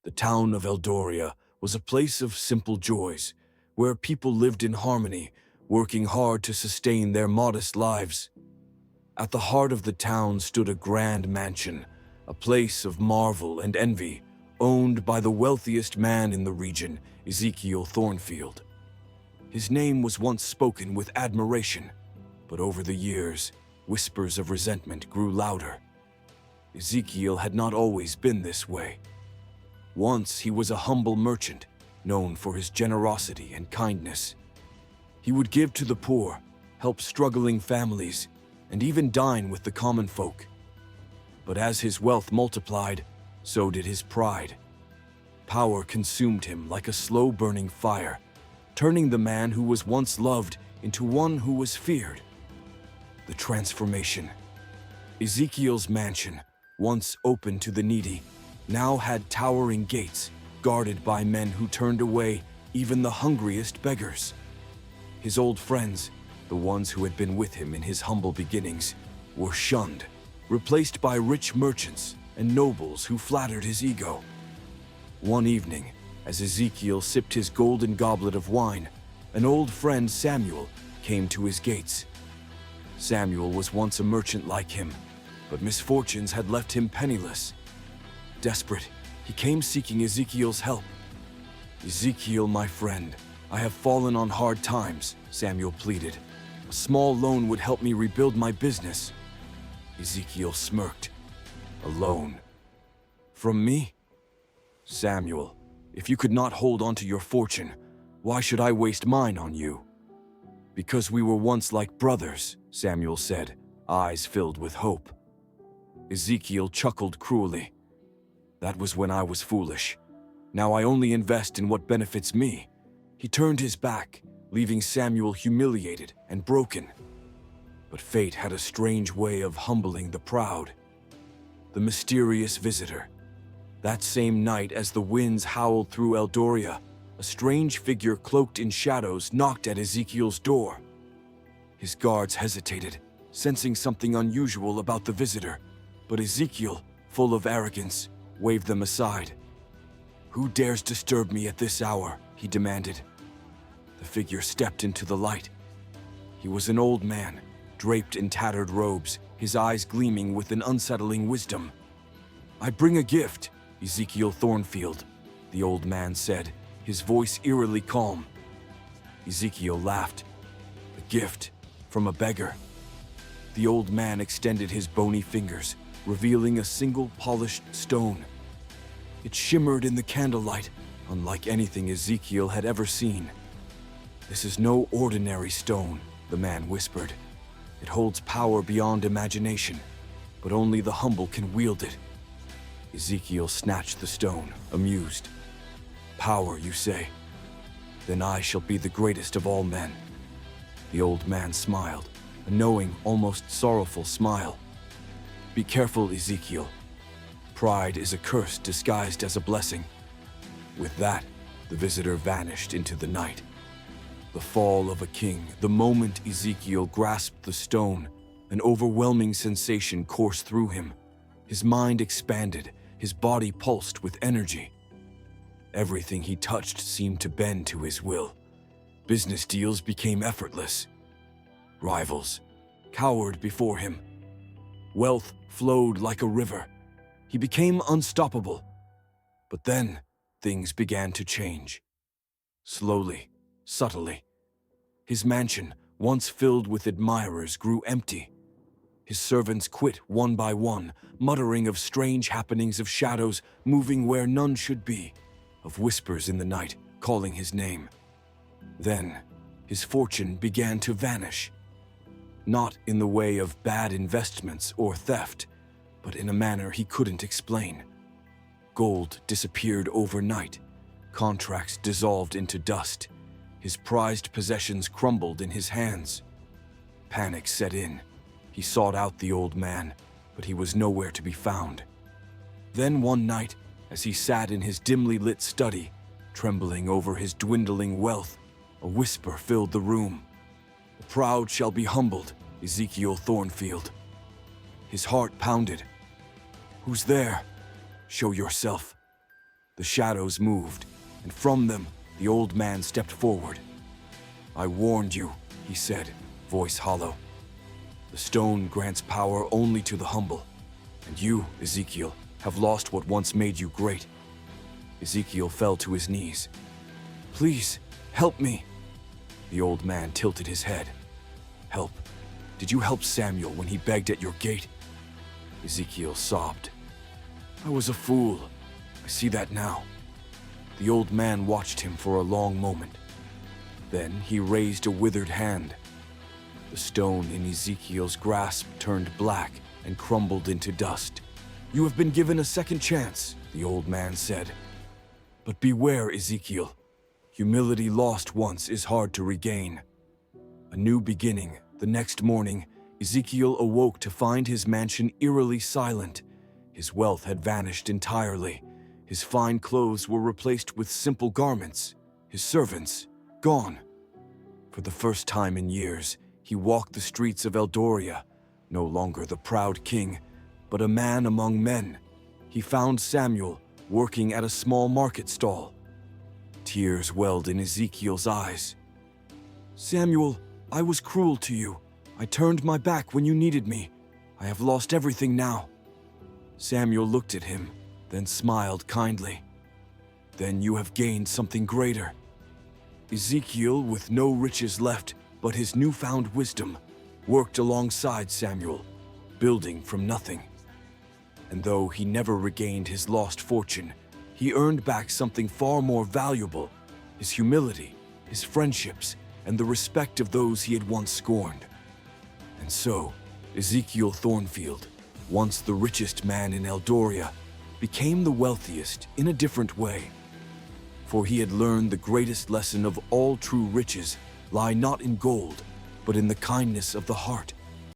The town of Eldoria was a place of simple joys, where people lived in harmony, working hard to sustain their modest lives. At the heart of the town stood a grand mansion, a place of marvel and envy, owned by the wealthiest man in the region, Ezekiel Thornfield. His name was once spoken with admiration, but over the years, whispers of resentment grew louder. Ezekiel had not always been this way. Once he was a humble merchant, known for his generosity and kindness. He would give to the poor, help struggling families, and even dine with the common folk. But as his wealth multiplied, so did his pride. Power consumed him like a slow-burning fire, turning the man who was once loved into one who was feared. The transformation. Ezekiel's mansion, once open to the needy, now had towering gates, guarded by men who turned away even the hungriest beggars. His old friends, the ones who had been with him in his humble beginnings, were shunned, replaced by rich merchants and nobles who flattered his ego. One evening, as Ezekiel sipped his golden goblet of wine, an old friend, Samuel, came to his gates. Samuel was once a merchant like him, but misfortunes had left him penniless. Desperate, he came seeking Ezekiel's help. "Ezekiel, my friend, I have fallen on hard times," Samuel pleaded. "A small loan would help me rebuild my business." Ezekiel smirked. "A loan? From me? Samuel, if you could not hold on to your fortune, why should I waste mine on you?" "Because we were once like brothers," Samuel said, eyes filled with hope. Ezekiel chuckled cruelly. "That was when I was foolish. Now I only invest in what benefits me." He turned his back, leaving Samuel humiliated and broken. But fate had a strange way of humbling the proud. The mysterious visitor. That same night, as the winds howled through Eldoria, a strange figure cloaked in shadows knocked at Ezekiel's door. His guards hesitated, sensing something unusual about the visitor, but Ezekiel, full of arrogance, waved them aside. "Who dares disturb me at this hour?" he demanded. The figure stepped into the light. He was an old man, draped in tattered robes, his eyes gleaming with an unsettling wisdom. "I bring a gift, Ezekiel Thornfield," the old man said, his voice eerily calm. Ezekiel laughed. "A gift from a beggar?" The old man extended his bony fingers, revealing a single polished stone. It shimmered in the candlelight, unlike anything Ezekiel had ever seen. "This is no ordinary stone," the man whispered. "It holds power beyond imagination, but only the humble can wield it." Ezekiel snatched the stone, amused. "Power, you say? Then I shall be the greatest of all men." The old man smiled, a knowing, almost sorrowful smile. "Be careful, Ezekiel. Pride is a curse disguised as a blessing." With that, the visitor vanished into the night. The fall of a king. The moment Ezekiel grasped the stone, an overwhelming sensation coursed through him. His mind expanded, his body pulsed with energy. Everything he touched seemed to bend to his will. Business deals became effortless. Rivals cowered before him. Wealth flowed like a river. He became unstoppable. But then, things began to change. Slowly, subtly. His mansion, once filled with admirers, grew empty. His servants quit one by one, muttering of strange happenings, of shadows moving where none should be, of whispers in the night calling his name. Then, his fortune began to vanish. Not in the way of bad investments or theft, but in a manner he couldn't explain. Gold disappeared overnight. Contracts dissolved into dust. His prized possessions crumbled in his hands. Panic set in. He sought out the old man, but he was nowhere to be found. Then one night, as he sat in his dimly lit study, trembling over his dwindling wealth, a whisper filled the room. "The proud shall be humbled, Ezekiel Thornfield." His heart pounded. "Who's there? Show yourself." The shadows moved, and from them, the old man stepped forward. "I warned you," he said, voice hollow. "The stone grants power only to the humble, and you, Ezekiel, have lost what once made you great." Ezekiel fell to his knees. "Please, help me." The old man tilted his head. "Help? Did you help Samuel when he begged at your gate?" Ezekiel sobbed. "I was a fool. I see that now." The old man watched him for a long moment. Then he raised a withered hand. The stone in Ezekiel's grasp turned black and crumbled into dust. "You have been given a second chance," the old man said. "But beware, Ezekiel. Humility lost once is hard to regain." A new beginning. The next morning, Ezekiel awoke to find his mansion eerily silent. His wealth had vanished entirely. His fine clothes were replaced with simple garments. His servants, gone. For the first time in years, he walked the streets of Eldoria, no longer the proud king, but a man among men. He found Samuel working at a small market stall. Tears welled in Ezekiel's eyes. "Samuel, I was cruel to you. I turned my back when you needed me. I have lost everything now." Samuel looked at him, then smiled kindly. "Then you have gained something greater." Ezekiel, with no riches left but his newfound wisdom, worked alongside Samuel, building from nothing. And though he never regained his lost fortune, he earned back something far more valuable: his humility, his friendships, and the respect of those he had once scorned. And so, Ezekiel Thornfield, once the richest man in Eldoria, became the wealthiest in a different way. For he had learned the greatest lesson of all true riches lie not in gold, but in the kindness of the heart.